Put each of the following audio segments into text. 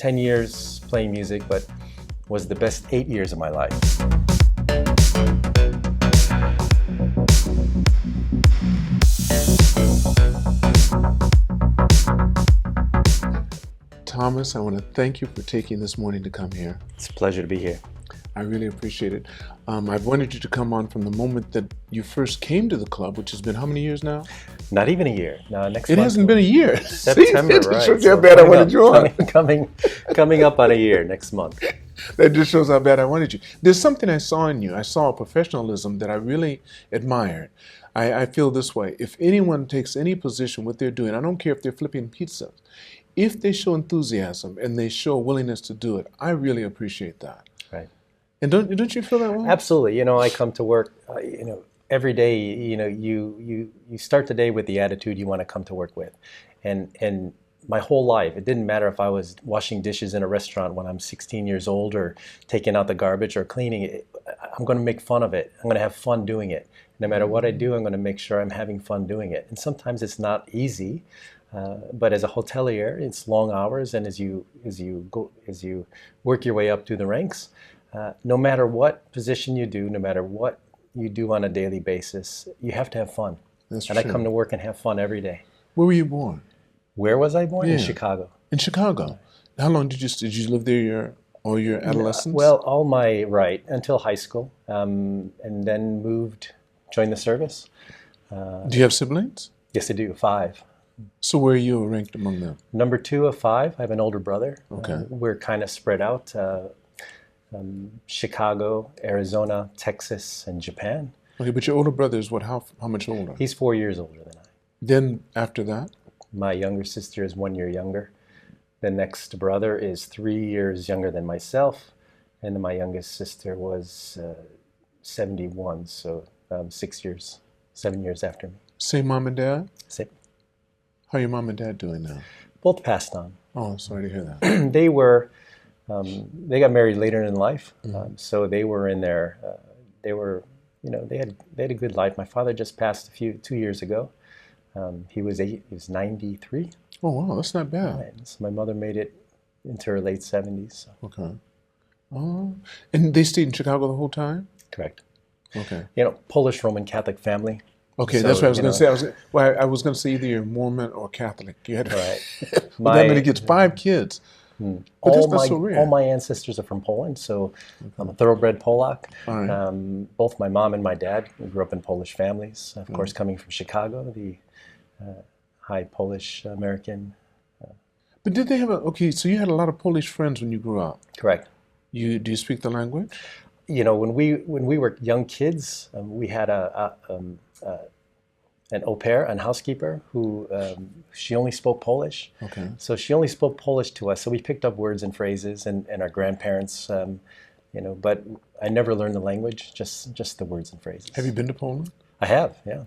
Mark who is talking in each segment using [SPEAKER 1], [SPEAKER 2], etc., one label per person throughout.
[SPEAKER 1] 10 years playing music, but was the best 8 years of my life.
[SPEAKER 2] Thomas, I want to thank you for taking this morning to come here.
[SPEAKER 1] It's a pleasure to be here.
[SPEAKER 2] I really appreciate it. I've wanted you to come on from the moment that you first came to the club, which has been how many years now?
[SPEAKER 1] Not even a year. No, next
[SPEAKER 2] It
[SPEAKER 1] month.
[SPEAKER 2] hasn't been a year.
[SPEAKER 1] September,
[SPEAKER 2] See,
[SPEAKER 1] right.
[SPEAKER 2] shows you how bad I wanted you on.
[SPEAKER 1] Coming up on a year next month.
[SPEAKER 2] That just shows how bad I wanted you. There's something I saw in you. I saw a professionalism that I really admired. I feel this way. If anyone takes any position, what they're doing, I don't care if they're flipping pizzas, if they show enthusiasm and they show willingness to do it, I really appreciate that.
[SPEAKER 1] Right.
[SPEAKER 2] And don't you feel that way?
[SPEAKER 1] Absolutely. I come to work, every day, you start the day with the attitude you want to come to work with. And my whole life, it didn't matter if I was washing dishes in a restaurant when I'm 16 years old or taking out the garbage or cleaning it. I'm going to make fun of it. I'm going to have fun doing it. No matter what I do, I'm going to make sure I'm having fun doing it. And sometimes it's not easy. But as a hotelier, it's long hours, and as you work your way up through the ranks, no matter what position you do, no matter what you do on a daily basis, you have to have fun.
[SPEAKER 2] That's
[SPEAKER 1] and
[SPEAKER 2] true.
[SPEAKER 1] I come to work and have fun every day.
[SPEAKER 2] Where were you born?
[SPEAKER 1] Where was I born?
[SPEAKER 2] Yeah.
[SPEAKER 1] In Chicago.
[SPEAKER 2] In Chicago. How long did you live there all your adolescence?
[SPEAKER 1] Well, until high school, and then joined the service.
[SPEAKER 2] Do you have siblings?
[SPEAKER 1] Yes, I do. 5.
[SPEAKER 2] So where are you ranked among them?
[SPEAKER 1] Number 2 of 5. I have an older brother.
[SPEAKER 2] Okay.
[SPEAKER 1] We're kind of spread out. Chicago, Arizona, Texas, and Japan.
[SPEAKER 2] Okay, but your older brother is what? How much older?
[SPEAKER 1] He's 4 years older than I.
[SPEAKER 2] Then after that?
[SPEAKER 1] My younger sister is 1 year younger. The next brother is 3 years younger than myself. And then my youngest sister was 71, so 7 years after me.
[SPEAKER 2] Same mom and dad?
[SPEAKER 1] Same.
[SPEAKER 2] How are your mom and dad doing now?
[SPEAKER 1] Both passed on.
[SPEAKER 2] Oh, sorry to hear that.
[SPEAKER 1] They got married later in life,
[SPEAKER 2] Mm-hmm.
[SPEAKER 1] so they were in their, they had a good life. My father just passed 2 years ago. He was 93.
[SPEAKER 2] Oh, wow, that's not bad.
[SPEAKER 1] And so my mother made it into her late 70s. So.
[SPEAKER 2] Okay. Oh, and they stayed in Chicago the whole time?
[SPEAKER 1] Correct.
[SPEAKER 2] Okay.
[SPEAKER 1] Polish Roman Catholic family.
[SPEAKER 2] Okay,
[SPEAKER 1] So,
[SPEAKER 2] that's what I was going to say. I was going to say either you're Mormon or Catholic. You had
[SPEAKER 1] Right.
[SPEAKER 2] that many kids, 5 kids. But that's so rare.
[SPEAKER 1] All my ancestors are from Poland, so I'm a thoroughbred Polak.
[SPEAKER 2] All right.
[SPEAKER 1] Both my mom and my dad grew up in Polish families. Of course, coming from Chicago, the high Polish American.
[SPEAKER 2] But did they have so you had a lot of Polish friends when you grew up.
[SPEAKER 1] Correct.
[SPEAKER 2] Do you speak the language?
[SPEAKER 1] When we were young kids, we had an au pair, an housekeeper, who she only spoke Polish.
[SPEAKER 2] Okay.
[SPEAKER 1] So she only spoke Polish to us. So we picked up words and phrases, and our grandparents, but I never learned the language, just the words and phrases.
[SPEAKER 2] Have you been to Poland?
[SPEAKER 1] I have, yeah.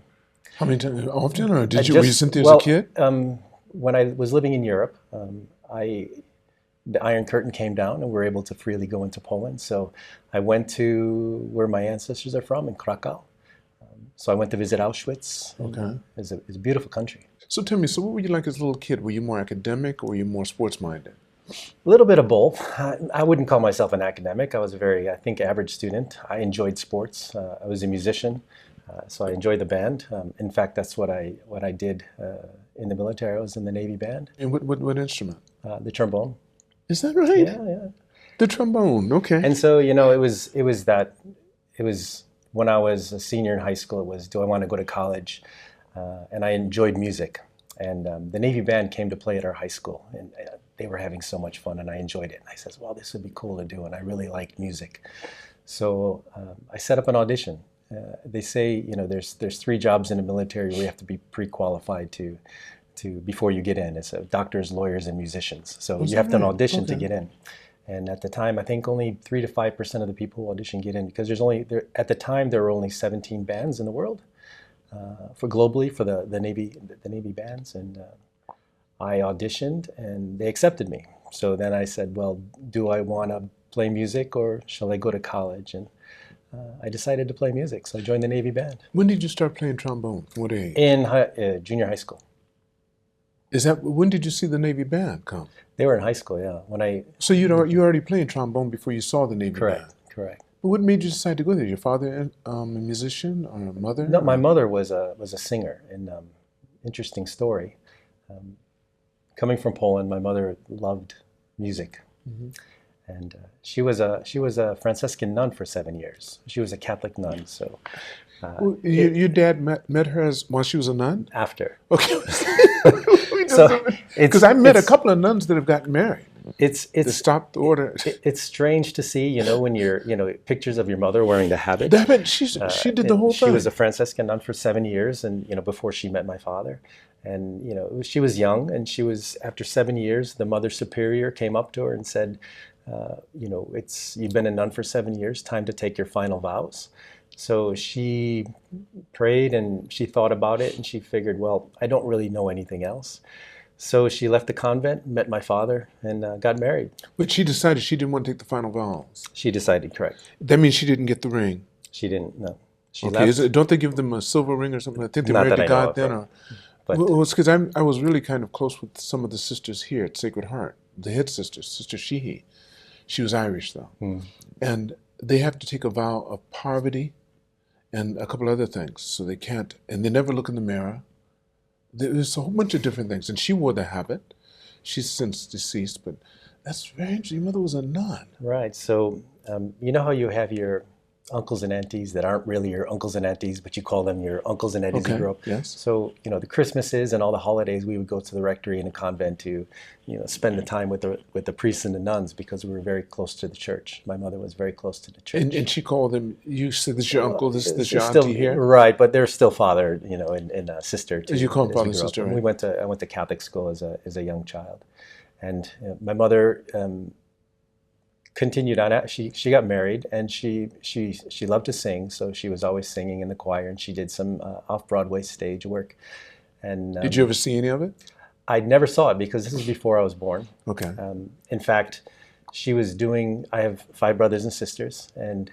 [SPEAKER 2] How many times? Often, or were you sent there as a kid?
[SPEAKER 1] When I was living in Europe, the Iron Curtain came down, and we were able to freely go into Poland. So I went to where my ancestors are from, in Krakow. So I went to visit Auschwitz.
[SPEAKER 2] Okay.
[SPEAKER 1] It's a beautiful country.
[SPEAKER 2] So tell me, what were you like as a little kid? Were you more academic or were you more sports-minded?
[SPEAKER 1] A little bit of both. I wouldn't call myself an academic. I was a very, average student. I enjoyed sports. I was a musician, so I enjoyed the band. In fact, that's what I did in the military. I was in the Navy band.
[SPEAKER 2] And what instrument?
[SPEAKER 1] The trombone.
[SPEAKER 2] Is that right?
[SPEAKER 1] Yeah.
[SPEAKER 2] The trombone. Okay.
[SPEAKER 1] And so it was when I was a senior in high school. It was, do I want to go to college? And I enjoyed music. And the Navy band came to play at our high school, and they were having so much fun, and I enjoyed it. And I said, well, this would be cool to do, and I really liked music. So I set up an audition. They say, there's 3 jobs in the military where you have to be pre-qualified to before you get in. It's doctors, lawyers, and musicians. So you have to audition to get in. And at the time, I think only 3 to 5% of the people who audition get in, because at the time there were only 17 bands in the world. For globally for the Navy bands, and I auditioned and they accepted me. So then I said, well, do I want to play music or shall I go to college? And I decided to play music, so I joined the Navy band.
[SPEAKER 2] When did you start playing trombone? What age?
[SPEAKER 1] In junior high school.
[SPEAKER 2] When did you see the Navy band come?
[SPEAKER 1] They were in high school, yeah. When I
[SPEAKER 2] So you already playing trombone before you saw the Navy
[SPEAKER 1] correct,
[SPEAKER 2] band.
[SPEAKER 1] correct.
[SPEAKER 2] But what made you decide to go there? Your father a musician or a mother?
[SPEAKER 1] No, my mother was a singer, and interesting story. Coming from Poland, my mother loved music, and she was a Franciscan nun for 7 years. She was a Catholic nun, so.
[SPEAKER 2] Your dad met her while she was a nun?
[SPEAKER 1] After.
[SPEAKER 2] Okay.
[SPEAKER 1] So
[SPEAKER 2] because I met a couple of nuns that have gotten married.
[SPEAKER 1] It's
[SPEAKER 2] to stop the order.
[SPEAKER 1] It's strange to see, when you're, pictures of your mother wearing the habit.
[SPEAKER 2] The habit, she did the whole thing.
[SPEAKER 1] She was a Franciscan nun for 7 years, and before she met my father, and she was young, and after 7 years, the Mother Superior came up to her and said, you've been a nun for 7 years, time to take your final vows. So she prayed and she thought about it, and she figured, well, I don't really know anything else. So she left the convent, met my father, and got married.
[SPEAKER 2] But she decided she didn't want to take the final vows.
[SPEAKER 1] She decided, correct.
[SPEAKER 2] That means she didn't get the ring.
[SPEAKER 1] She didn't, no. She
[SPEAKER 2] okay,
[SPEAKER 1] left.
[SPEAKER 2] Don't they give them a silver ring or something? I think they
[SPEAKER 1] Not
[SPEAKER 2] married
[SPEAKER 1] that
[SPEAKER 2] to
[SPEAKER 1] I know
[SPEAKER 2] God
[SPEAKER 1] of,
[SPEAKER 2] then.
[SPEAKER 1] right.
[SPEAKER 2] Or,
[SPEAKER 1] But,
[SPEAKER 2] well, it's because I was really kind of close with some of the sisters here at Sacred Heart, the head sister, Sister Sheehy. She was Irish, though. And they have to take a vow of poverty and a couple other things. So they can't, and they never look in the mirror. There's a whole bunch of different things. And she wore the habit. She's since deceased, but that's very interesting. Your mother was a nun.
[SPEAKER 1] right. So you know how you have your uncles and aunties that aren't really your uncles and aunties, but you call them your uncles and aunties you grew up.
[SPEAKER 2] Yes.
[SPEAKER 1] So, the Christmases and all the holidays, we would go to the rectory and a convent to, spend the time with the priests and the nuns, because we were very close to the church. My mother was very close to the church.
[SPEAKER 2] And she called them, you said this is your uncle, this is your
[SPEAKER 1] still,
[SPEAKER 2] auntie here?
[SPEAKER 1] Right, but they're still father, and sister too.
[SPEAKER 2] You call them
[SPEAKER 1] as we
[SPEAKER 2] father and
[SPEAKER 1] grew up.
[SPEAKER 2] sister,
[SPEAKER 1] And
[SPEAKER 2] right?
[SPEAKER 1] I went to Catholic school as a young child. And my mother continued on. She got married, and she loved to sing, so she was always singing in the choir, and she did some off-Broadway stage work. And
[SPEAKER 2] Did you ever see any of it?
[SPEAKER 1] I never saw it because this is before I was born.
[SPEAKER 2] Okay.
[SPEAKER 1] In fact, I have 5 brothers and sisters, and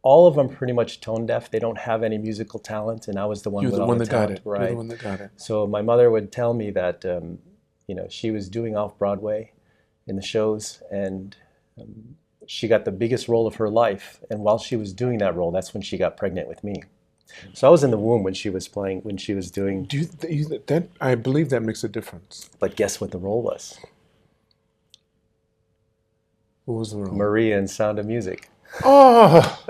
[SPEAKER 1] all of them pretty much tone deaf. They don't have any musical talent, and I was the one with all the talent. Right.
[SPEAKER 2] You're the one that got it.
[SPEAKER 1] So my mother would tell me that she was doing off-Broadway in the shows, and she got the biggest role of her life. And while she was doing that role, that's when she got pregnant with me. So I was in the womb when she was doing.
[SPEAKER 2] I believe that makes a difference.
[SPEAKER 1] But guess what the role was?
[SPEAKER 2] What was the role?
[SPEAKER 1] Maria in Sound of Music.
[SPEAKER 2] Oh!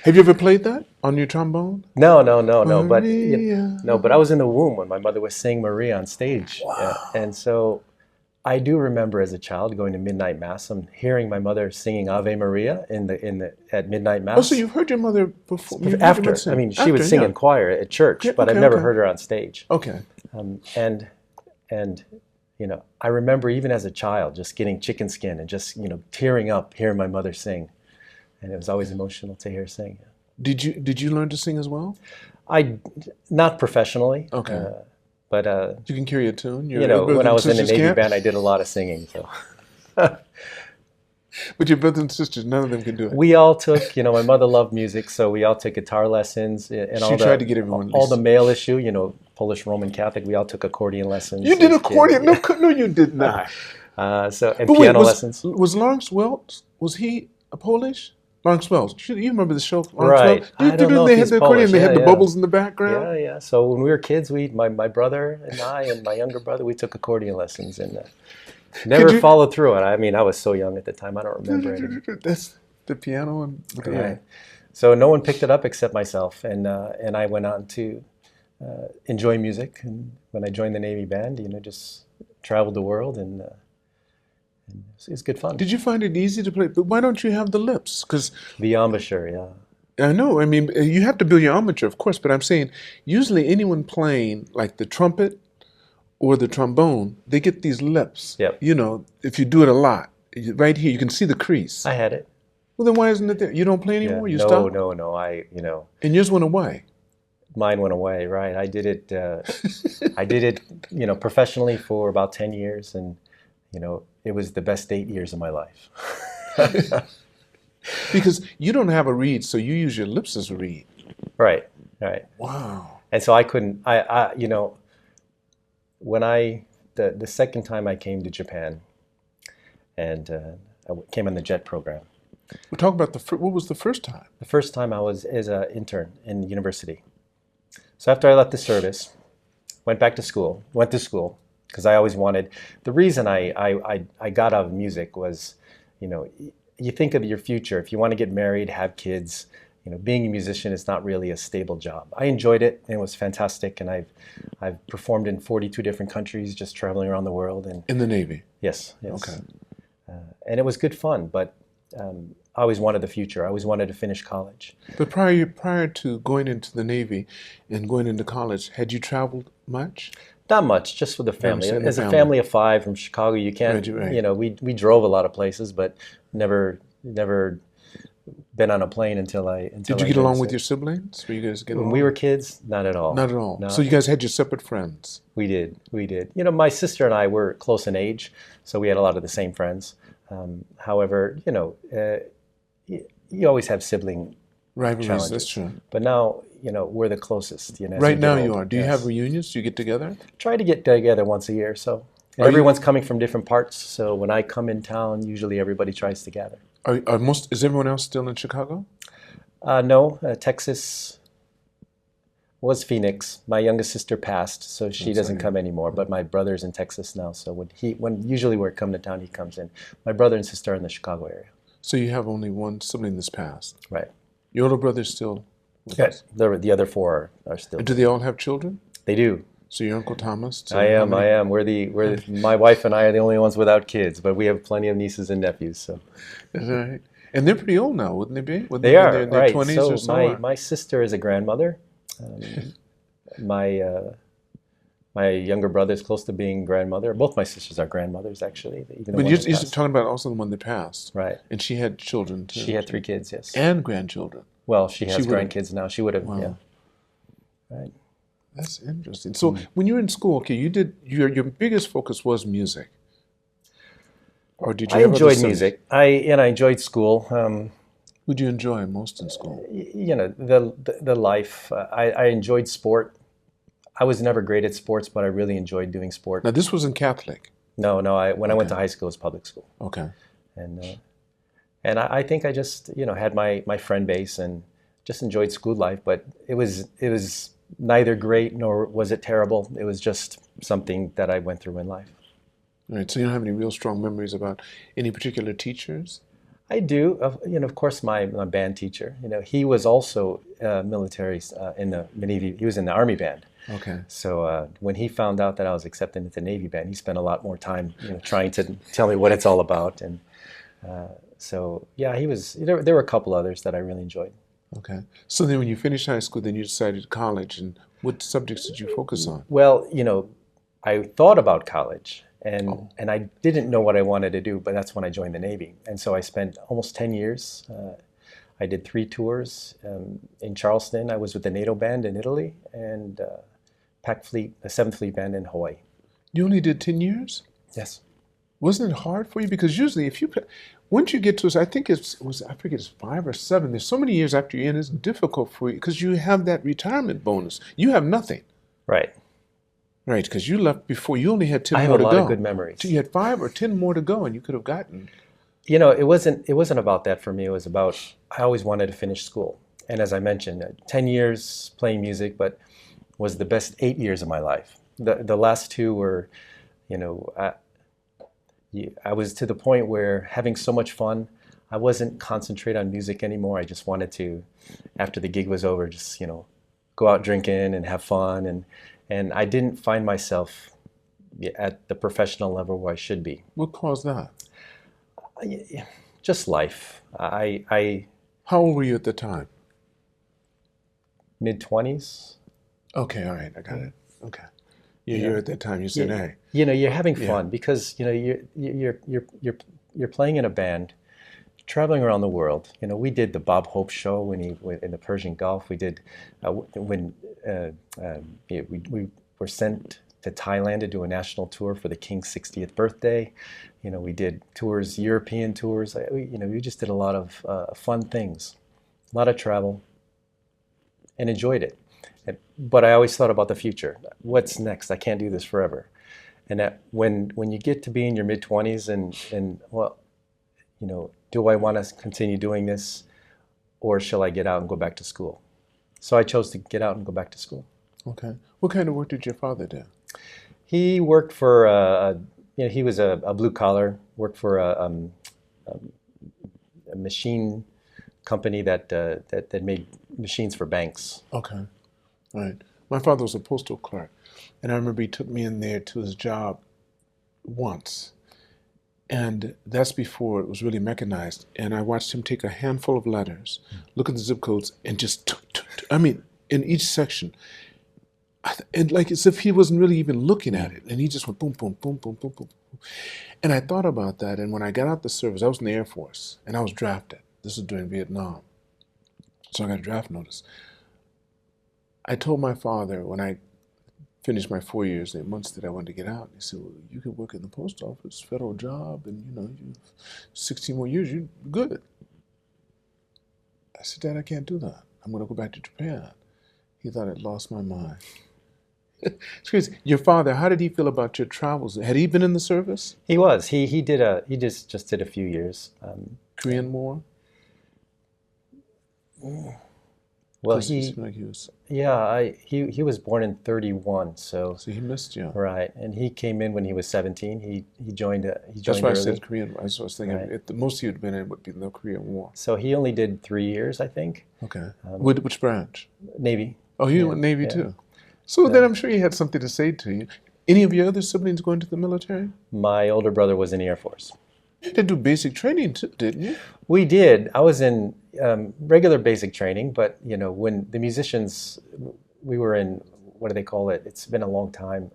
[SPEAKER 2] Have you ever played that on your trombone?
[SPEAKER 1] No. But
[SPEAKER 2] Maria.
[SPEAKER 1] but I was in the womb when my mother was singing Maria on stage.
[SPEAKER 2] Wow.
[SPEAKER 1] And so I do remember as a child going to midnight mass and hearing my mother singing Ave Maria at midnight mass.
[SPEAKER 2] Oh, so you've heard your mother before?
[SPEAKER 1] After, she would sing in choir at church, but I've never heard her on stage.
[SPEAKER 2] Okay.
[SPEAKER 1] And I remember even as a child just getting chicken skin and just tearing up hearing my mother sing, and it was always emotional to hear her sing.
[SPEAKER 2] Did you learn to sing as well?
[SPEAKER 1] Not professionally.
[SPEAKER 2] Okay.
[SPEAKER 1] But
[SPEAKER 2] you can carry a tune.
[SPEAKER 1] When I was in the Navy band, I did a lot of singing. So,
[SPEAKER 2] but your brothers and sisters, none of them can do it.
[SPEAKER 1] We all took, my mother loved music, so we all took guitar lessons. And
[SPEAKER 2] she tried to get everyone.
[SPEAKER 1] All the male issue, Polish Roman Catholic. We all took accordion lessons.
[SPEAKER 2] You did accordion? No, you did not.
[SPEAKER 1] Piano lessons.
[SPEAKER 2] Was Lawrence Welch? Was he a Polish? Lawrence Welch. You remember the show?
[SPEAKER 1] Right.
[SPEAKER 2] I don't know. They had the accordion. They had the bubbles in the background.
[SPEAKER 1] Yeah. So when we were kids, my brother and I and my younger brother, we took accordion lessons and never followed through it. I mean, I was so young at the time, I don't remember it.
[SPEAKER 2] That's the piano and
[SPEAKER 1] right. So no one picked it up except myself, and I went on to enjoy music. And when I joined the Navy band, just traveled the world and it's good fun.
[SPEAKER 2] Did you find it easy to play? But why don't you have the lips? Because
[SPEAKER 1] the embouchure, yeah.
[SPEAKER 2] I know. I mean, you have to build your embouchure, of course. But I'm saying, usually anyone playing like the trumpet or the trombone, they get these lips.
[SPEAKER 1] Yep.
[SPEAKER 2] If you do it a lot, right here, you can see the crease.
[SPEAKER 1] I had it.
[SPEAKER 2] Well, then why isn't it there? You don't play anymore? You
[SPEAKER 1] no,
[SPEAKER 2] stop?
[SPEAKER 1] No.
[SPEAKER 2] And yours went away.
[SPEAKER 1] Mine went away, right? I did it. Professionally for about 10 years, and it was the best 8 years of my life.
[SPEAKER 2] Because you don't have a reed, so you use your lips as a reed.
[SPEAKER 1] Right.
[SPEAKER 2] Wow.
[SPEAKER 1] And so I couldn't. When I the second time I came to Japan, and I came on the JET program.
[SPEAKER 2] We'll talk about what was the first time?
[SPEAKER 1] The first time I was as an intern in university. So after I left the service, went to school, because I always wanted, the reason I got out of music was, you think of your future. If you want to get married, have kids, being a musician is not really a stable job. I enjoyed it, and it was fantastic, and I've performed in 42 different countries, just traveling around the world. And
[SPEAKER 2] in the Navy?
[SPEAKER 1] Yes.
[SPEAKER 2] Okay.
[SPEAKER 1] And it was good fun, but I always wanted the future. I always wanted to finish college.
[SPEAKER 2] But prior to going into the Navy and going into college, had you traveled much?
[SPEAKER 1] Not much, just with the family. As a family of 5 from Chicago, you can't,
[SPEAKER 2] right.
[SPEAKER 1] We drove a lot of places, but never been on a plane until I
[SPEAKER 2] Did you get along with your siblings? Were you guys get along?
[SPEAKER 1] When we were kids, not at all.
[SPEAKER 2] Not at all.
[SPEAKER 1] No.
[SPEAKER 2] So you guys had your separate friends?
[SPEAKER 1] We did. My sister and I were close in age, so we had a lot of the same friends. However, you always have sibling
[SPEAKER 2] rivalries.
[SPEAKER 1] challenges.
[SPEAKER 2] That's true.
[SPEAKER 1] But now, we're the closest.
[SPEAKER 2] Right now you are. Do you have reunions? Do you get together?
[SPEAKER 1] Try to get together once a year. So everyone's coming from different parts. So when I come in town, usually everybody tries to gather.
[SPEAKER 2] Is everyone else still in Chicago?
[SPEAKER 1] No, Texas was Phoenix. My youngest sister passed, so she doesn't come anymore. But my brother's in Texas now. So when usually we're coming to town, he comes in. My brother and sister are in the Chicago area.
[SPEAKER 2] So you have only one sibling that's passed.
[SPEAKER 1] Right.
[SPEAKER 2] Your older brother's still with us?
[SPEAKER 1] The other 4 are still.
[SPEAKER 2] And do they all have children?
[SPEAKER 1] They do.
[SPEAKER 2] So your Uncle Thomas?
[SPEAKER 1] I am. My wife and I are the only ones without kids, but we have plenty of nieces and nephews. So.
[SPEAKER 2] That's right. And they're pretty old now, wouldn't they be?
[SPEAKER 1] They are,
[SPEAKER 2] in their 20s
[SPEAKER 1] so
[SPEAKER 2] or so?
[SPEAKER 1] My sister is a grandmother. My younger brother is close to being grandmother. Both my sisters are grandmothers, actually.
[SPEAKER 2] But you're talking about also the one that passed.
[SPEAKER 1] Right.
[SPEAKER 2] And she had children, too.
[SPEAKER 1] She had 3 kids, yes.
[SPEAKER 2] And grandchildren.
[SPEAKER 1] Well, she has grandkids now. She would have, yeah. Right.
[SPEAKER 2] That's interesting. So when you were in school, okay, you did your biggest focus was music. Or did you?
[SPEAKER 1] I enjoyed music. I enjoyed school.
[SPEAKER 2] What did you enjoy most in school?
[SPEAKER 1] The life. I enjoyed sport. I was never great at sports, but I really enjoyed doing sport.
[SPEAKER 2] Now this wasn't Catholic.
[SPEAKER 1] No. I went to high school, it was public school.
[SPEAKER 2] Okay.
[SPEAKER 1] And I think I just had my friend base and just enjoyed school life. But it was neither great nor was it terrible. It was just something that I went through in life.
[SPEAKER 2] All right. So you don't have any real strong memories about any particular teachers?
[SPEAKER 1] I do. Of course, my band teacher. He was also military in the Navy. He was in the Army band.
[SPEAKER 2] Okay.
[SPEAKER 1] So when he found out that I was accepted into the Navy band, he spent a lot more time trying to tell me what it's all about. And so yeah, he was. There were a couple others that I really enjoyed.
[SPEAKER 2] Okay. So then when you finished high school, then you decided college. And what subjects did you focus on?
[SPEAKER 1] Well, I thought about college. And I didn't know what I wanted to do, but that's when I joined the Navy. And so I spent almost 10 years. I did 3 tours in Charleston. I was with the NATO band in Italy and Pac Fleet, the 7th Fleet band in Hawaii.
[SPEAKER 2] You only did 10 years?
[SPEAKER 1] Yes.
[SPEAKER 2] Wasn't it hard for you? Because usually once you get to, I think I forget it's 5 or 7. There's so many years after you're in, it's difficult for you because you have that retirement bonus. You have nothing.
[SPEAKER 1] Right.
[SPEAKER 2] Right, because you left before. You only had 10
[SPEAKER 1] more to go. I have a lot of good memories.
[SPEAKER 2] So you had 5 or 10 more to go, and you could have gotten.
[SPEAKER 1] It wasn't about that for me. It was about I always wanted to finish school. And as I mentioned, 10 years playing music, but was the best 8 years of my life. The last 2 were, I was to the point where having so much fun, I wasn't concentrate on music anymore. I just wanted to, after the gig was over, just go out drinking and have fun and I didn't find myself at the professional level where I should be.
[SPEAKER 2] What caused that?
[SPEAKER 1] Just life.
[SPEAKER 2] How old were you at the time?
[SPEAKER 1] Mid-20s.
[SPEAKER 2] Okay, all right, I got it. Okay. You're at that time. You said, hey.
[SPEAKER 1] You're having fun because you're playing in a band, traveling around the world. We did the Bob Hope show when he in the Persian Gulf. We did when we were sent to Thailand to do a national tour for the King's 60th birthday. We did tours, European tours. We just did a lot of fun things, a lot of travel, and enjoyed it. But I always thought about the future. What's next? I can't do this forever. And that when you get to be in your mid-20s and well, do I want to continue doing this, or shall I get out and go back to school? So I chose to get out and go back to school.
[SPEAKER 2] Okay. What kind of work did your father do?
[SPEAKER 1] He worked for he was a blue collar, worked for a machine company that made machines for banks.
[SPEAKER 2] Okay. All right. My father was a postal clerk, and I remember he took me in there to his job once. And that's before it was really mechanized. And I watched him take a handful of letters, look at the zip codes, and just, in each section, and like as if he wasn't really even looking at it. And he just went boom, boom, boom, boom, boom, boom. And I thought about that. And when I got out the service, I was in the Air Force, and I was drafted. This was during Vietnam. So I got a draft notice. I told my father when I finished my 4 years, 8 months that I wanted to get out. He said, well, you could work in the post office, federal job, and you 16 more years, you're good. I said, Dad, I can't do that. I'm going to go back to Japan. He thought I'd lost my mind. Excuse me, your father, how did he feel about your travels? Had he been in the service?
[SPEAKER 1] He was. He just did a few years.
[SPEAKER 2] Korean War?
[SPEAKER 1] Well,
[SPEAKER 2] he
[SPEAKER 1] was born in 31, so
[SPEAKER 2] he missed you.
[SPEAKER 1] Right, and he came in when he was 17. He joined.
[SPEAKER 2] That's why
[SPEAKER 1] early.
[SPEAKER 2] I said Korean War. I was thinking
[SPEAKER 1] right.
[SPEAKER 2] The most he had been in would be the Korean War.
[SPEAKER 1] So he only did 3 years, I think.
[SPEAKER 2] Okay. Which branch?
[SPEAKER 1] Navy.
[SPEAKER 2] Oh, he went Navy too. So then I'm sure he had something to say to you. Any of your other siblings going to the military?
[SPEAKER 1] My older brother was in the Air Force.
[SPEAKER 2] You had to do basic training too, didn't you?
[SPEAKER 1] We did. I was in regular basic training, but when the musicians, we were in, what do they call it? It's been a long time.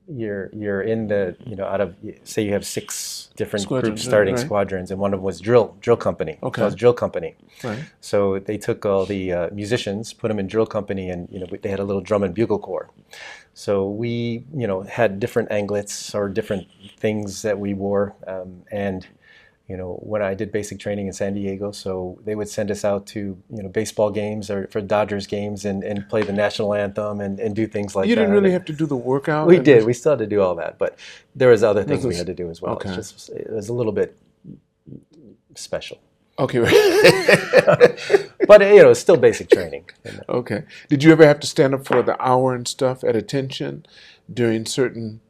[SPEAKER 1] You're in the out of, say you have 6 different groups starting squadrons, and one of them was drill company.
[SPEAKER 2] Okay.
[SPEAKER 1] So it was drill company.
[SPEAKER 2] Right.
[SPEAKER 1] So they took all the musicians, put them in drill company, and they had a little drum and bugle corps. So we had different anglets or different things that we wore, and when I did basic training in San Diego, so they would send us out to baseball games or for Dodgers games and play the national anthem and do things like that.
[SPEAKER 2] You didn't really have to do the workout?
[SPEAKER 1] We did. We still had to do all that, but there was other things we had to do as well.
[SPEAKER 2] Okay.
[SPEAKER 1] It was a little bit special.
[SPEAKER 2] Okay.
[SPEAKER 1] But it's still basic training.
[SPEAKER 2] Okay. Did you ever have to stand up for the hour and stuff at attention during certain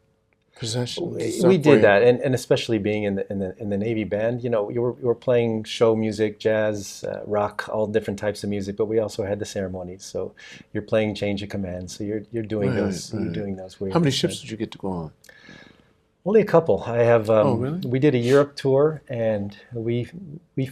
[SPEAKER 2] processions?
[SPEAKER 1] We did that, and especially being in the Navy band, you were playing show music, jazz, rock, all different types of music. But we also had the ceremonies, so you're playing change of command. So you're doing those. You're doing those.
[SPEAKER 2] How many ships did you get to go on?
[SPEAKER 1] Only a couple. I have.
[SPEAKER 2] Really?
[SPEAKER 1] We did a Europe tour, and we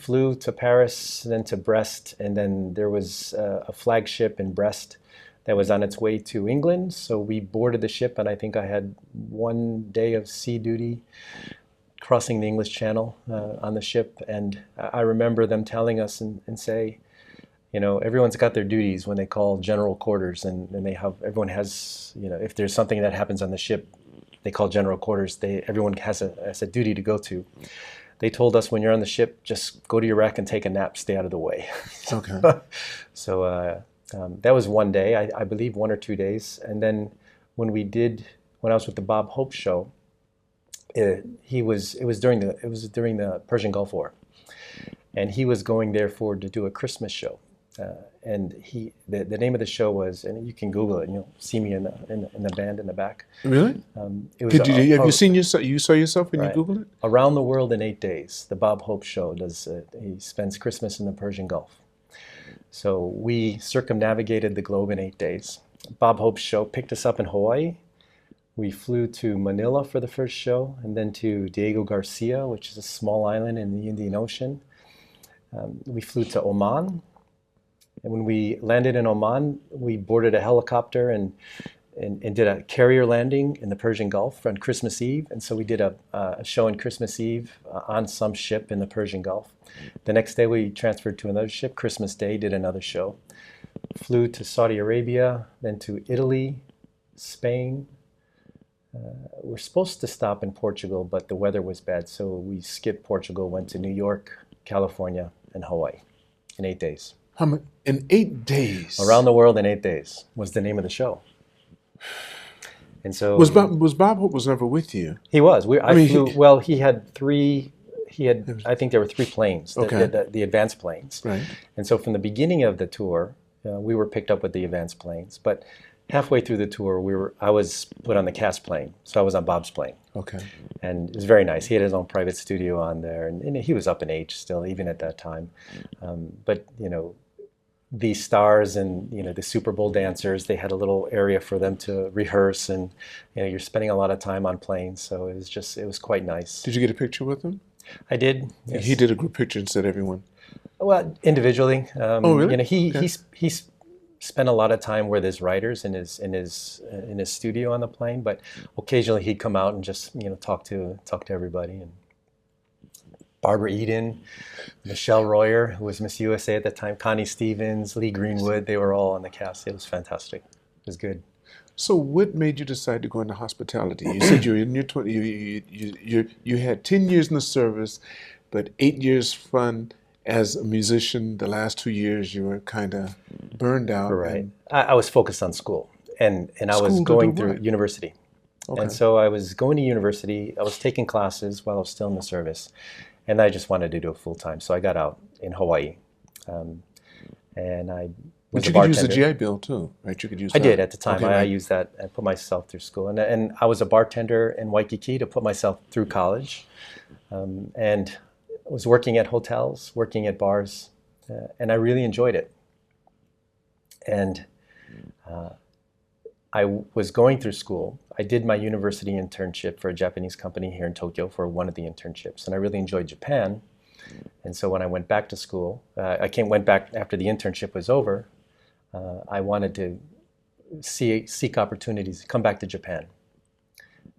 [SPEAKER 1] flew to Paris, then to Brest, and then there was a flagship in Brest that was on its way to England. So we boarded the ship, and I think I had 1 day of sea duty crossing the English Channel on the ship. And I remember them telling us and say, everyone's got their duties when they call general quarters, and everyone has, if there's something that happens on the ship, they call general quarters. Everyone has a duty to go to. They told us when you're on the ship, just go to your rack and take a nap, stay out of the way.
[SPEAKER 2] Okay.
[SPEAKER 1] So that was 1 day, I believe 1 or 2 days. And then when I was with the Bob Hope show, it was during the Persian Gulf War, and he was going there to do a Christmas show. And the name of the show was, and you can Google it, and you'll see me in the band in the back.
[SPEAKER 2] Really?
[SPEAKER 1] It was
[SPEAKER 2] have you seen yourself? You saw yourself when you Googled it?
[SPEAKER 1] Around the World in 8 Days. The Bob Hope show he spends Christmas in the Persian Gulf. So we circumnavigated the globe in 8 days. Bob Hope's show picked us up in Hawaii. We flew to Manila for the first show, and then to Diego Garcia, which is a small island in the Indian Ocean. We flew to Oman. And when we landed in Oman, we boarded a helicopter and did a carrier landing in the Persian Gulf on Christmas Eve. And so we did a show on Christmas Eve on some ship in the Persian Gulf. The next day we transferred to another ship. Christmas Day did another show. Flew to Saudi Arabia, then to Italy, Spain. We're supposed to stop in Portugal, but the weather was bad, so we skipped Portugal, went to New York, California, and Hawaii in 8 days.
[SPEAKER 2] How many? In 8 days?
[SPEAKER 1] Around the World in 8 days was the name of the show. And so
[SPEAKER 2] Was Bob Hope was never with you?
[SPEAKER 1] he was. I
[SPEAKER 2] mean,
[SPEAKER 1] flew. Well, he had three. He had. I think there were three planes.
[SPEAKER 2] Okay.
[SPEAKER 1] The advanced planes.
[SPEAKER 2] Right.
[SPEAKER 1] And so from the beginning of the tour, we were picked up with the advanced planes. But halfway through the tour, I was put on the cast plane. So I was on Bob's plane.
[SPEAKER 2] Okay.
[SPEAKER 1] And it was very nice. He had his own private studio on there, and he was up in age still, even at that time. But the stars and the Super Bowl dancers, they had a little area for them to rehearse, and you're spending a lot of time on planes, so it was quite nice.
[SPEAKER 2] Did you get a picture with him?
[SPEAKER 1] I did. Yes.
[SPEAKER 2] He did a group picture and said everyone.
[SPEAKER 1] Well, individually.
[SPEAKER 2] Oh, really?
[SPEAKER 1] He spent a lot of time with his writers in his studio on the plane, but occasionally he'd come out and just talk to everybody. And Barbara Eden, Michelle Royer, who was Miss USA at the time, Connie Stevens, Lee Greenwood, they were all on the cast. It was fantastic. It was good.
[SPEAKER 2] So what made you decide to go into hospitality? You said you were in your 20s, you had 10 years in the service, but 8 years fun as a musician. The last 2 years you were kind of burned out.
[SPEAKER 1] Right. I was focused on school, and I was going through university. Okay. And so I was going to university. I was taking classes while I was still in the service, and I just wanted to do it full time. So I got out in Hawaii, and I was a bartender. But you
[SPEAKER 2] could use the GI Bill too, right? You could use that.
[SPEAKER 1] I did at the time.
[SPEAKER 2] Okay,
[SPEAKER 1] I used that and put myself through school. And I was a bartender in Waikiki to put myself through college. And I was working at hotels, working at bars, and I really enjoyed it. And I was going through school. I did my university internship for a Japanese company here in Tokyo for one of the internships, and I really enjoyed Japan. And so when I went back to school, went back after the internship was over. I wanted to seek opportunities to come back to Japan.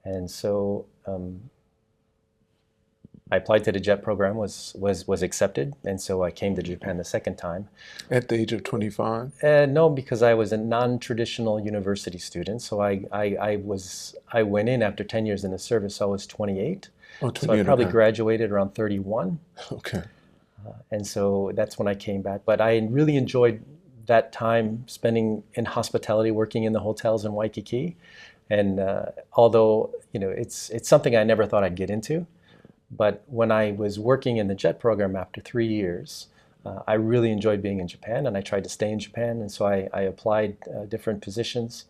[SPEAKER 1] And so I applied to the JET program, was accepted, and so I came to Japan the second time.
[SPEAKER 2] At the age of 25?
[SPEAKER 1] No, because I was a non-traditional university student. So I went in after 10 years in the service, so I was 28.
[SPEAKER 2] Oh, 28,
[SPEAKER 1] so I probably
[SPEAKER 2] okay.
[SPEAKER 1] graduated around 31.
[SPEAKER 2] Okay.
[SPEAKER 1] And so that's when I came back. But I really enjoyed that time spending in hospitality, working in the hotels in Waikiki. And although it's something I never thought I'd get into, but when I was working in the JET program after 3 years, I really enjoyed being in Japan, and I tried to stay in Japan. And so I applied different positions,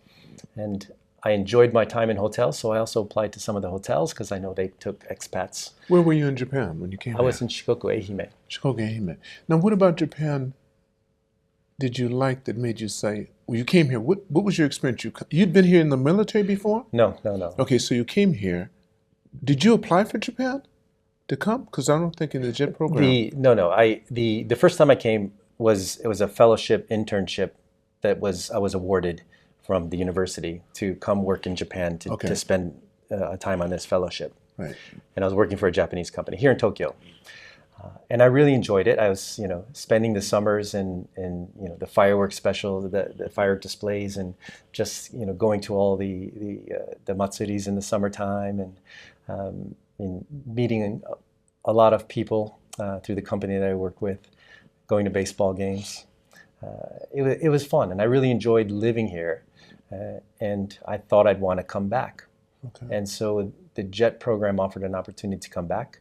[SPEAKER 1] and I enjoyed my time in hotels. So I also applied to some of the hotels because I know they took expats.
[SPEAKER 2] Where were you in Japan when you came?
[SPEAKER 1] I was in Shikoku, Ehime.
[SPEAKER 2] Shikoku, Ehime. Now, what about Japan did you like that made you say, well, you came here, what was your experience? You'd been here in the military before?
[SPEAKER 1] No.
[SPEAKER 2] Okay, so you came here. Did you apply for Japan to come? Because I don't think in the JET program.
[SPEAKER 1] The first time I came it was a fellowship internship that I was awarded from the university to come work in Japan to spend time on this fellowship.
[SPEAKER 2] Right.
[SPEAKER 1] And I was working for a Japanese company here in Tokyo. And I really enjoyed it. I was, spending the summers in the fireworks special, the firework displays, and just, going to all the matsuris in the summertime, and meeting a lot of people through the company that I work with, going to baseball games. It was fun, and I really enjoyed living here, and I thought I'd want to come back.
[SPEAKER 2] Okay.
[SPEAKER 1] And so the JET program offered an opportunity to come back.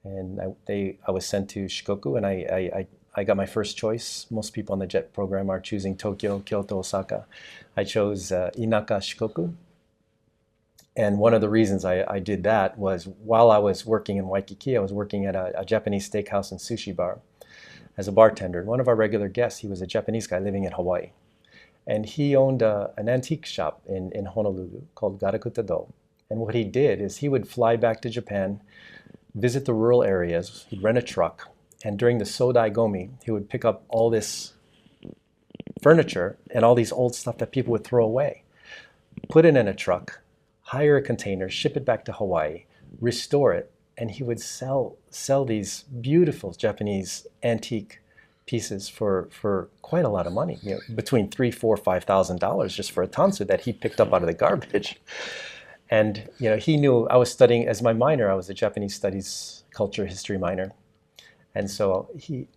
[SPEAKER 1] And I was sent to Shikoku, and I got my first choice. Most people on the JET program are choosing Tokyo, Kyoto, Osaka. I chose Inaka Shikoku. And one of the reasons I did that was while I was working in Waikiki, I was working at a Japanese steakhouse and sushi bar as a bartender. One of our regular guests, he was a Japanese guy living in Hawaii. And he owned an antique shop in Honolulu called Garakuta Do. And what he did is he would fly back to Japan, visit the rural areas, he'd rent a truck, and during the Sodai Gomi, he would pick up all this furniture and all these old stuff that people would throw away, put it in a truck, hire a container, ship it back to Hawaii, restore it, and he would sell these beautiful Japanese antique pieces for quite a lot of money, between $3,000, $4,000, $5,000 just for a tansu that he picked up out of the garbage. And he knew I was studying as my minor. I was a Japanese studies, culture, history minor, and so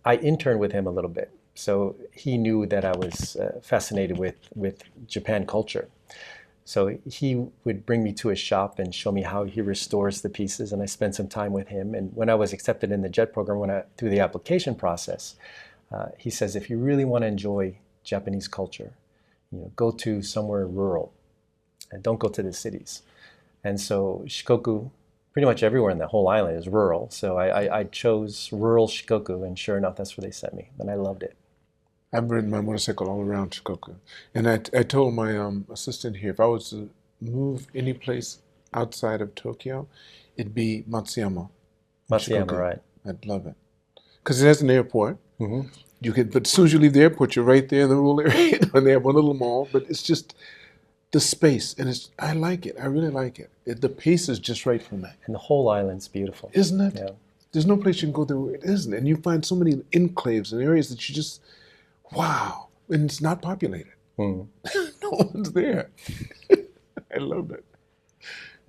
[SPEAKER 1] I interned with him a little bit. So he knew that I was fascinated with Japan culture. So he would bring me to his shop and show me how he restores the pieces, and I spent some time with him. And when I was accepted in the JET program, through the application process, he says, if you really want to enjoy Japanese culture, go to somewhere rural and don't go to the cities. And so Shikoku, pretty much everywhere in the whole island is rural. So I chose rural Shikoku, and sure enough, that's where they sent me, and I loved it.
[SPEAKER 2] I've ridden my motorcycle all around Shikoku. And I told my assistant here, if I was to move any place outside of Tokyo, it'd be Matsuyama.
[SPEAKER 1] Matsuyama,
[SPEAKER 2] Shikoku.
[SPEAKER 1] right.
[SPEAKER 2] I'd love it. Because it has an airport.
[SPEAKER 1] Mm-hmm.
[SPEAKER 2] But as soon as you leave the airport, you're right there in the rural area. And they have one little mall, but it's just the space. And I like it. I really like it. The pace is just right for me.
[SPEAKER 1] And the whole island's beautiful.
[SPEAKER 2] Isn't it?
[SPEAKER 1] Yeah.
[SPEAKER 2] There's no place you can go there where it isn't. And you find so many enclaves and areas that you just, wow. And it's not populated.
[SPEAKER 1] Mm.
[SPEAKER 2] No one's there. I love it.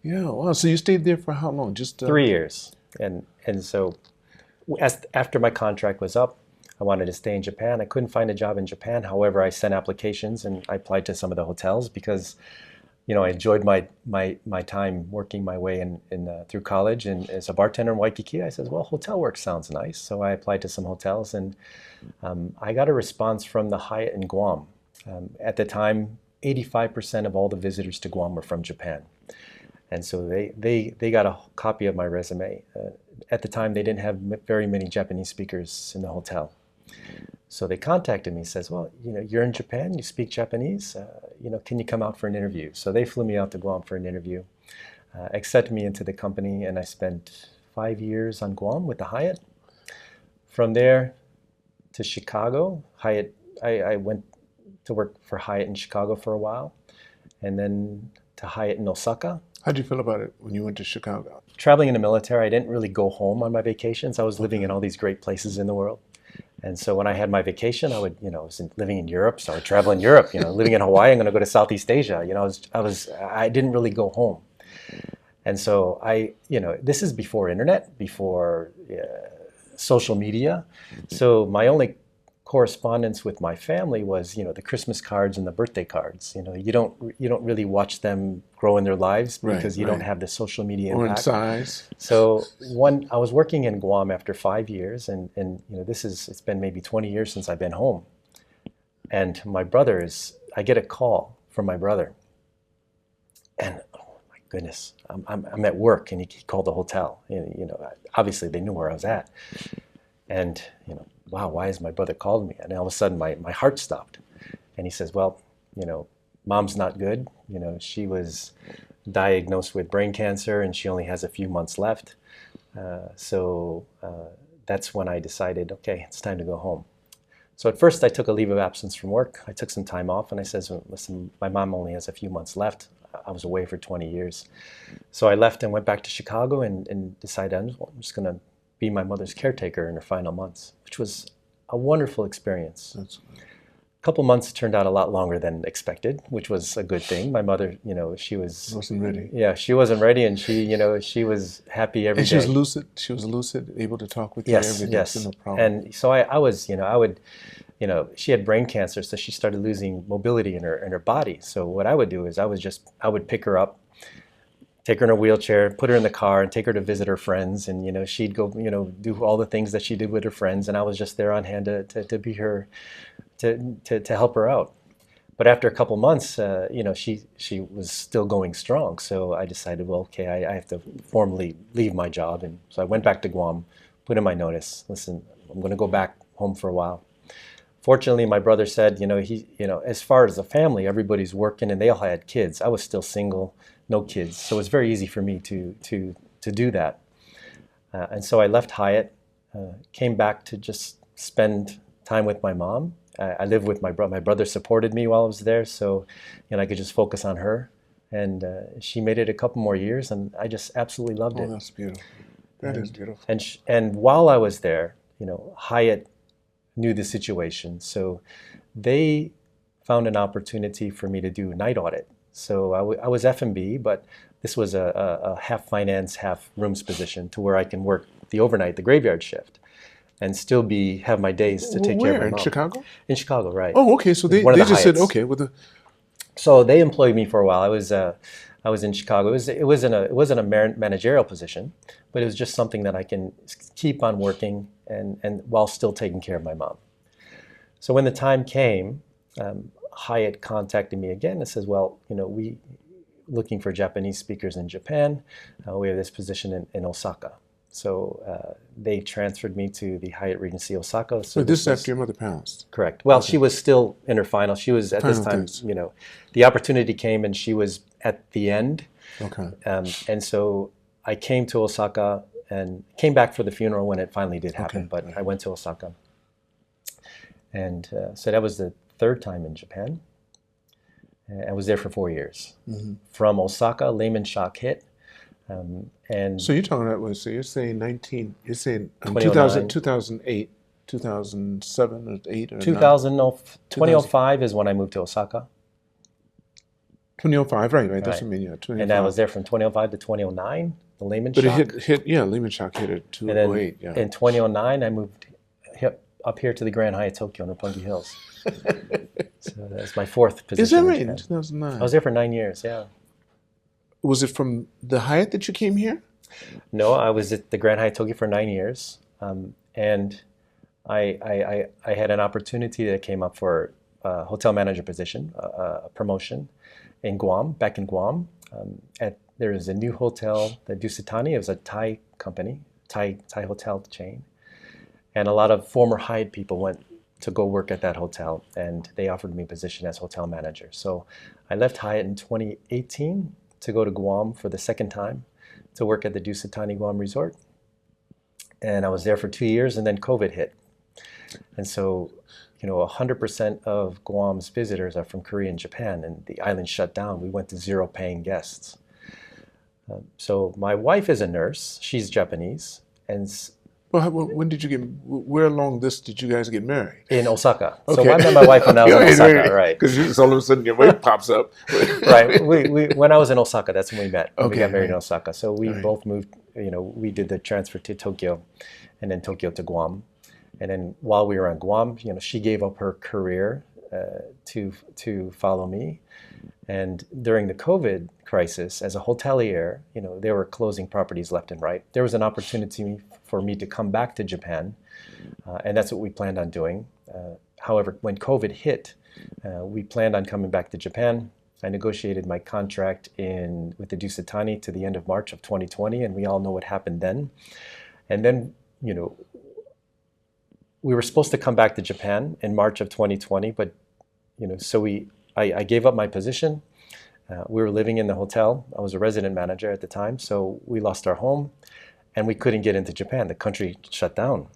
[SPEAKER 2] Yeah, wow. So you stayed there for how long? Just
[SPEAKER 1] 3 years. And so after my contract was up, I wanted to stay in Japan. I couldn't find a job in Japan. However, I sent applications and I applied to some of the hotels because, I enjoyed my time working my way in through college. And as a bartender in Waikiki, I said, well, hotel work sounds nice. So I applied to some hotels, and I got a response from the Hyatt in Guam. At the time, 85% of all the visitors to Guam were from Japan. And so they got a copy of my resume. At the time, they didn't have very many Japanese speakers in the hotel. So they contacted me and says, well, you're in Japan, you speak Japanese, can you come out for an interview? So they flew me out to Guam for an interview, accepted me into the company, and I spent 5 years on Guam with the Hyatt. From there to Chicago, Hyatt, I went to work for Hyatt in Chicago for a while, and then to Hyatt in Osaka.
[SPEAKER 2] How did you feel about it when you went to Chicago?
[SPEAKER 1] Traveling in the military, I didn't really go home on my vacations. I was living in all these great places in the world. And so when I had my vacation, I would, I was living in Europe, so I would travel in Europe, living in Hawaii, I'm going to go to Southeast Asia. I didn't really go home. And so this is before internet, before social media. So my only correspondence with my family was, the Christmas cards and the birthday cards. You don't really watch them grow in their lives because you don't have the social media impact.
[SPEAKER 2] Or in size.
[SPEAKER 1] So I was working in Guam after 5 years, and it's been maybe 20 years since I've been home. And I get a call from my brother, and oh my goodness, I'm at work, and he called the hotel. Obviously they knew where I was at, and wow, why is my brother calling me? And all of a sudden my heart stopped. And he says, well, mom's not good. She was diagnosed with brain cancer and she only has a few months left. So that's when I decided, okay, it's time to go home. So at first I took a leave of absence from work. I took some time off, and I said, listen, my mom only has a few months left. I was away for 20 years. So I left and went back to Chicago and decided I'm just going to be my mother's caretaker in her final months, which was a wonderful experience. A couple months turned out a lot longer than expected, which was a good thing. My mother, she wasn't ready. Yeah, she wasn't ready, and she was happy every day.
[SPEAKER 2] And she was lucid. She was lucid, able to talk with you.
[SPEAKER 1] Yes. No problem. And so I was, I would, she had brain cancer, so she started losing mobility in her body. So what I would do is I would pick her up, take her in a wheelchair, put her in the car, and take her to visit her friends. And, she'd go, do all the things that she did with her friends. And I was just there on hand to be her, to help her out. But after a couple months, she was still going strong. So I decided, well, okay, I have to formally leave my job. And so I went back to Guam, put in my notice. Listen, I'm going to go back home for a while. Fortunately, my brother said, as far as the family, everybody's working and they all had kids. I was still single. No kids, so it was very easy for me to do that. And so I left Hyatt, came back to just spend time with my mom. I lived with my brother. My brother supported me while I was there, so I could just focus on her. And she made it a couple more years, and I just absolutely loved it.
[SPEAKER 2] Oh, that's beautiful. That is beautiful.
[SPEAKER 1] And while I was there, Hyatt knew the situation, so they found an opportunity for me to do night audit. So I was F&B, but this was a half finance, half rooms position to where I can work the overnight, the graveyard shift, and still have my days to take care of my mom.
[SPEAKER 2] In Chicago?
[SPEAKER 1] In Chicago, right.
[SPEAKER 2] Oh, okay. So they just said, okay,
[SPEAKER 1] So they employed me for a while. I was in Chicago. It wasn't a managerial position, but it was just something that I can keep on working and while still taking care of my mom. So when the time came, Hyatt contacted me again and says, well, we looking for Japanese speakers in Japan. We have this position in Osaka. So they transferred me to the Hyatt Regency Osaka.
[SPEAKER 2] So this is after your mother passed?
[SPEAKER 1] Correct. Well, she was still in her final. She was at this time, the opportunity came and she was at the end.
[SPEAKER 2] Okay.
[SPEAKER 1] And so I came to Osaka and came back for the funeral when it finally did happen.
[SPEAKER 2] Okay.
[SPEAKER 1] But I went to Osaka. And so that was the third time in Japan. I was there for 4 years. Mm-hmm. From Osaka, Lehman shock hit. And
[SPEAKER 2] so you're talking about, so you're saying 2008, 2007 or 8 or
[SPEAKER 1] 2005 is when I moved to Osaka.
[SPEAKER 2] 2005, right. That's what I mean, yeah. 2005.
[SPEAKER 1] And I was there from 2005 to 2009, the Lehman
[SPEAKER 2] shock.
[SPEAKER 1] But
[SPEAKER 2] it hit, Lehman shock hit at 2008, yeah.
[SPEAKER 1] In 2009, I moved up here to the Grand Hyatt Tokyo in Roppongi Hills. So that's my fourth position.
[SPEAKER 2] Is that right? In 2009?
[SPEAKER 1] I was there for 9 years, yeah.
[SPEAKER 2] Was it from the Hyatt that you came here?
[SPEAKER 1] No, I was at the Grand Hyatt Tokyo for 9 years. And I had an opportunity that came up for a hotel manager position, a promotion in Guam, back in Guam. There is a new hotel, the Dusitani. It was a Thai company, Thai hotel chain. And a lot of former Hyatt people went to go work at that hotel, and they offered me a position as hotel manager. So I left Hyatt in 2018 to go to Guam for the second time to work at the Dusitani Guam Resort. And I was there for 2 years, and then COVID hit. And so, 100% of Guam's visitors are from Korea and Japan, and the island shut down. We went to 0 paying guests. So my wife is a nurse. She's Japanese. And
[SPEAKER 2] well, when did you where along this did you guys get married?
[SPEAKER 1] In Osaka.
[SPEAKER 2] Okay.
[SPEAKER 1] So I met my wife when I was in Osaka, right.
[SPEAKER 2] Because all of a sudden your weight pops up.
[SPEAKER 1] Right. When I was in Osaka, that's when we met.
[SPEAKER 2] Okay,
[SPEAKER 1] we got married in Osaka. So we both moved, we did the transfer to Tokyo and then Tokyo to Guam. And then while we were on Guam, she gave up her career to follow me. And during the COVID crisis, as a hotelier, they were closing properties left and right. There was an opportunity for me to come back to Japan, and that's what we planned on doing. However, when COVID hit, we planned on coming back to Japan. I negotiated my contract with the Dusitani to the end of March of 2020, and we all know what happened then. And then, we were supposed to come back to Japan in March of 2020, but so I gave up my position. We were living in the hotel. I was a resident manager at the time, so we lost our home, and we couldn't get into Japan. The country shut down.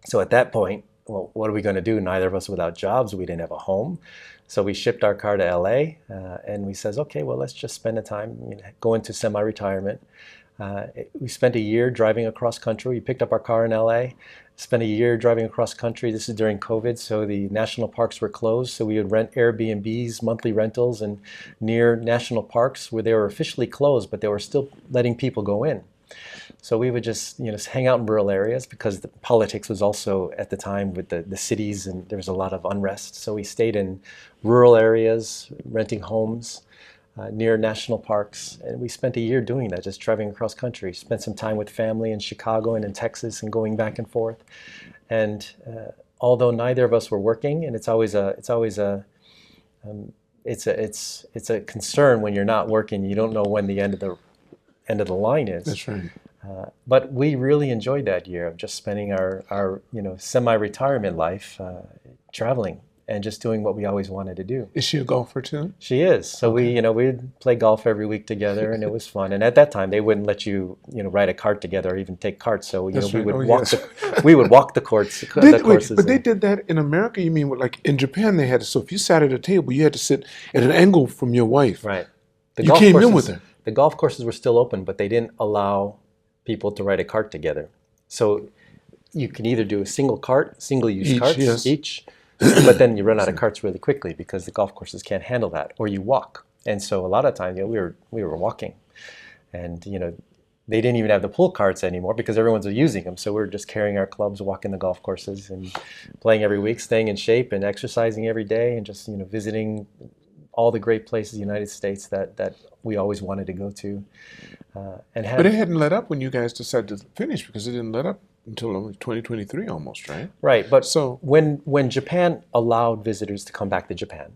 [SPEAKER 1] So at that point, well, what are we going to do? Neither of us without jobs. We didn't have a home. So we shipped our car to LA, and we says, okay, well, let's just spend the time, go into semi-retirement. We spent a year driving across country. We picked up our car in LA, spent a year driving across country. This is during COVID, so the national parks were closed. So we would rent Airbnbs, monthly rentals, and near national parks where they were officially closed, but they were still letting people go in. So we would just hang out in rural areas because the politics was also at the time with the cities, and there was a lot of unrest. So we stayed in rural areas, renting homes near national parks, and we spent a year doing that, just driving across country. Spent some time with family in Chicago and in Texas, and going back and forth. And although neither of us were working, and it's a concern when you're not working. You don't know when the end of the line is.
[SPEAKER 2] That's right.
[SPEAKER 1] But we really enjoyed that year of just spending our semi-retirement life traveling and just doing what we always wanted to do.
[SPEAKER 2] Is she a golfer too?
[SPEAKER 1] She is. So we'd play golf every week together, and it was fun. And at that time, they wouldn't let you ride a cart together or even take carts. So we would walk the courses.
[SPEAKER 2] But they did that in America. You mean like in Japan they had to? So if you sat at a table, you had to sit at an angle from your wife.
[SPEAKER 1] Right.
[SPEAKER 2] You came in with her.
[SPEAKER 1] The golf courses were still open, but they didn't allow people to ride a cart together. So you can either do a single-use carts each, but then you run out of carts really quickly because the golf courses can't handle that, or you walk. And so a lot of times, we were walking, and they didn't even have the pull carts anymore because everyone's using them. So we were just carrying our clubs, walking the golf courses, and playing every week, staying in shape, and exercising every day, and just visiting all the great places in the United States that we always wanted to go to.
[SPEAKER 2] But it hadn't let up when you guys decided to finish, because it didn't let up until 2023 almost, right?
[SPEAKER 1] Right, but
[SPEAKER 2] So
[SPEAKER 1] when Japan allowed visitors to come back to Japan,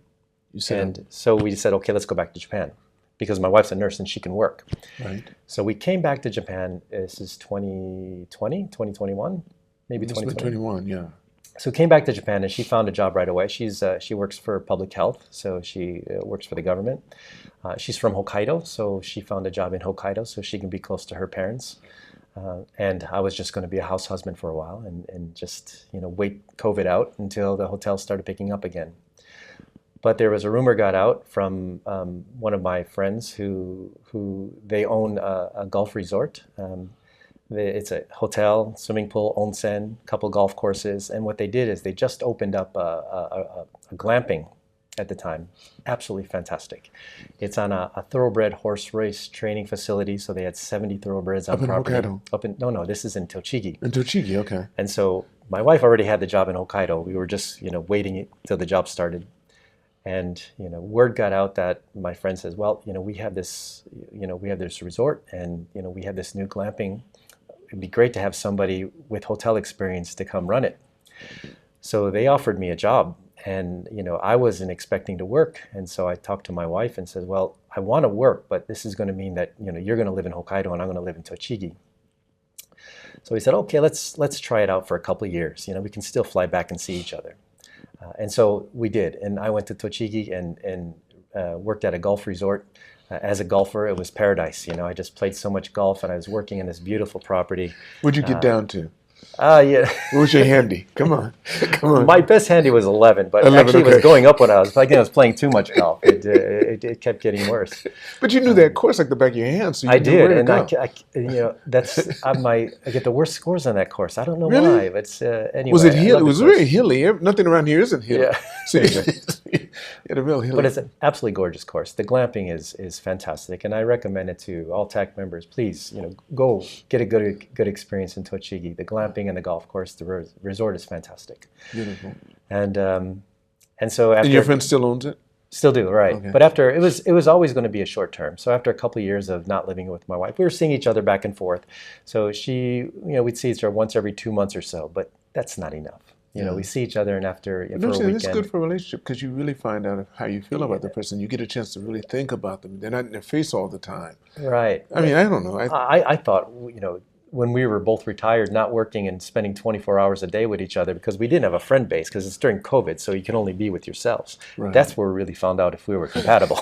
[SPEAKER 2] you said,
[SPEAKER 1] and so we said, okay, let's go back to Japan, because my wife's a nurse and she can work.
[SPEAKER 2] right?
[SPEAKER 1] So we came back to Japan. This is 2020, 2021, maybe
[SPEAKER 2] It's been
[SPEAKER 1] 2020.
[SPEAKER 2] 21, yeah.
[SPEAKER 1] So came back to Japan, and she found a job right away. She works for public health, so she works for the government. She's from Hokkaido, so she found a job in Hokkaido so she can be close to her parents. And I was just going to be a house husband for a while and just wait COVID out until the hotels started picking up again. But there was a rumor got out from one of my friends who they own a golf resort. It's a hotel, swimming pool, onsen, couple golf courses, and what they did is they just opened up a glamping at the time. Absolutely fantastic. It's on a thoroughbred horse race training facility, so they had 70 thoroughbreds on property.
[SPEAKER 2] Up in Hokkaido?
[SPEAKER 1] No, this is in Tochigi.
[SPEAKER 2] In Tochigi, okay.
[SPEAKER 1] And so my wife already had the job in Hokkaido. We were just waiting till the job started. And word got out that my friend says, well, we have this resort, and we have this new glamping. It'd be great to have somebody with hotel experience to come run it. So they offered me a job, and I wasn't expecting to work. And so I talked to my wife and said, well, I want to work, but this is going to mean that you're going to live in Hokkaido and I'm going to live in Tochigi. So we said, okay, let's try it out for a couple of years. We can still fly back and see each other. And so we did, and I went to Tochigi and worked at a golf resort. As a golfer, it was paradise. I just played so much golf, and I was working in this beautiful property.
[SPEAKER 2] What'd you get down to?
[SPEAKER 1] Yeah.
[SPEAKER 2] What was your handy? Come on.
[SPEAKER 1] My best handy was 11, but
[SPEAKER 2] 11,
[SPEAKER 1] actually
[SPEAKER 2] okay.
[SPEAKER 1] It was going up when I was playing too much golf. It kept getting worse.
[SPEAKER 2] But you knew that course like the back of your hand, so you
[SPEAKER 1] I
[SPEAKER 2] knew
[SPEAKER 1] did,
[SPEAKER 2] where
[SPEAKER 1] and
[SPEAKER 2] to go.
[SPEAKER 1] I get the worst scores on that course. I don't know
[SPEAKER 2] Really?
[SPEAKER 1] why, but anyway.
[SPEAKER 2] Was it hilly?
[SPEAKER 1] I
[SPEAKER 2] It
[SPEAKER 1] love
[SPEAKER 2] was
[SPEAKER 1] the course.
[SPEAKER 2] very hilly. Nothing around here isn't hilly.
[SPEAKER 1] Yeah.
[SPEAKER 2] So you had a real hilly.
[SPEAKER 1] But it's an absolutely gorgeous course. The glamping is fantastic, and I recommend it to all TAC members. Please, go get a good experience in Tochigi. The glamping and the golf course, the resort is fantastic.
[SPEAKER 2] Beautiful.
[SPEAKER 1] And so after,
[SPEAKER 2] And your friend still owns it?
[SPEAKER 1] Still do, right?
[SPEAKER 2] Okay.
[SPEAKER 1] But after it was always going to be a short term. So after a couple of years of not living with my wife, we were seeing each other back and forth. So we'd see each other once every 2 months or so, but that's not enough. We see each other, and after for a weekend.
[SPEAKER 2] It's good for a relationship, because you really find out how you feel about the person. You get a chance to really think about them. They're not in their face all the time.
[SPEAKER 1] Right.
[SPEAKER 2] I mean, I don't know.
[SPEAKER 1] I thought, when we were both retired, not working and spending 24 hours a day with each other, because we didn't have a friend base, because it's during COVID, so you can only be with yourselves.
[SPEAKER 2] Right.
[SPEAKER 1] That's where we really found out if we were compatible.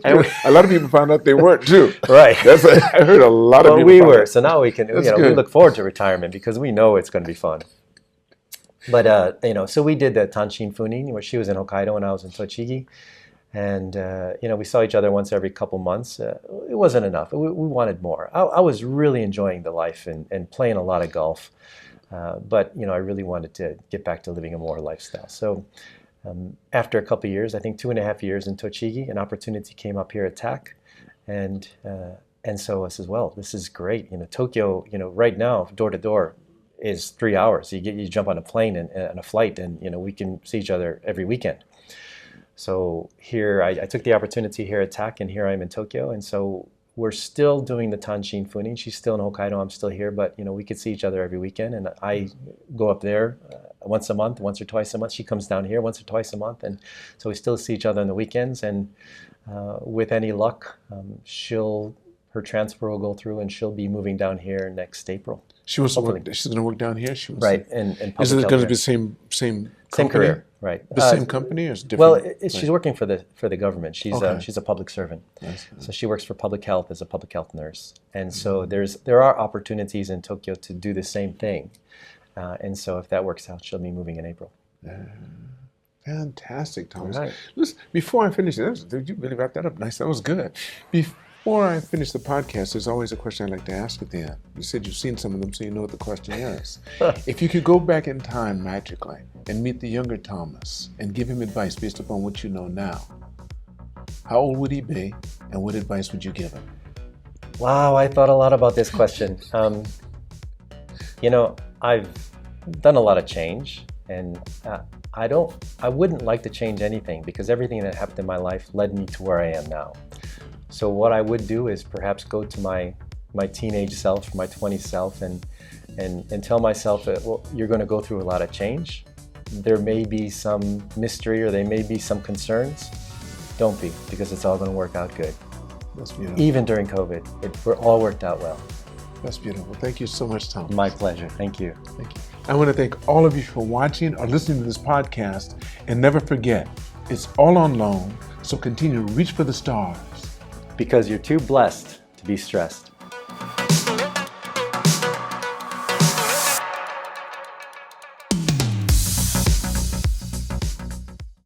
[SPEAKER 2] A lot of people found out they weren't too.
[SPEAKER 1] Right.
[SPEAKER 2] I heard a lot of people.
[SPEAKER 1] We
[SPEAKER 2] found
[SPEAKER 1] were.
[SPEAKER 2] out.
[SPEAKER 1] So now we can, we look forward to retirement, because we know it's going to be fun. But, so we did the tanshin funin, where she was in Hokkaido and I was in Tochigi. And, we saw each other once every couple months. It wasn't enough. We wanted more. I was really enjoying the life and playing a lot of golf. But, I really wanted to get back to living a more lifestyle. So after a couple of years, I think 2.5 years in Tochigi, an opportunity came up here at TAC. And so I said, well, this is great. Tokyo, right now, door to door, is 3 hours. You jump on a plane and a flight, and we can see each other every weekend. So here I took the opportunity here at TAC, and here I am in Tokyo, and so we're still doing the tanshin funin. She's still in Hokkaido, I'm still here, but we could see each other every weekend, and I go up there once a month, once or twice a month. She comes down here once or twice a month, and so we still see each other on the weekends. And with any luck, her transfer will go through, and she'll be moving down here next April.
[SPEAKER 2] She's going to work down here?
[SPEAKER 1] Right. And
[SPEAKER 2] is it going to be the same
[SPEAKER 1] career? Right.
[SPEAKER 2] The same company, or is it different?
[SPEAKER 1] Well, she's working for the government. She's a public servant. So she works for public health as a public health nurse. And so there are opportunities in Tokyo to do the same thing. And so if that works out, she'll be moving in April.
[SPEAKER 2] Fantastic, Thomas.
[SPEAKER 1] Right.
[SPEAKER 2] Listen, before I finish, you really wrapped that up nice. That was good. Before I finish the podcast, there's always a question I like to ask at the end. You said you've seen some of them, so you know what the question is. If you could go back in time magically and meet the younger Thomas and give him advice based upon what you know now, how old would he be, and what advice would you give him?
[SPEAKER 1] Wow, I thought a lot about this question. I've done a lot of change, and I wouldn't like to change anything because everything that happened in my life led me to where I am now. So what I would do is perhaps go to my teenage self, my 20s self, and tell myself that, well, you're going to go through a lot of change. There may be some mystery or there may be some concerns. Don't be, because it's all going to work out good.
[SPEAKER 2] That's beautiful.
[SPEAKER 1] Even during COVID, we're all worked out well.
[SPEAKER 2] That's beautiful. Thank you so much, Tom.
[SPEAKER 1] My pleasure. Thank you.
[SPEAKER 2] Thank you. I want to thank all of you for watching or listening to this podcast. And never forget, it's all on loan, so continue to reach for the stars.
[SPEAKER 1] Because you're too blessed to be stressed.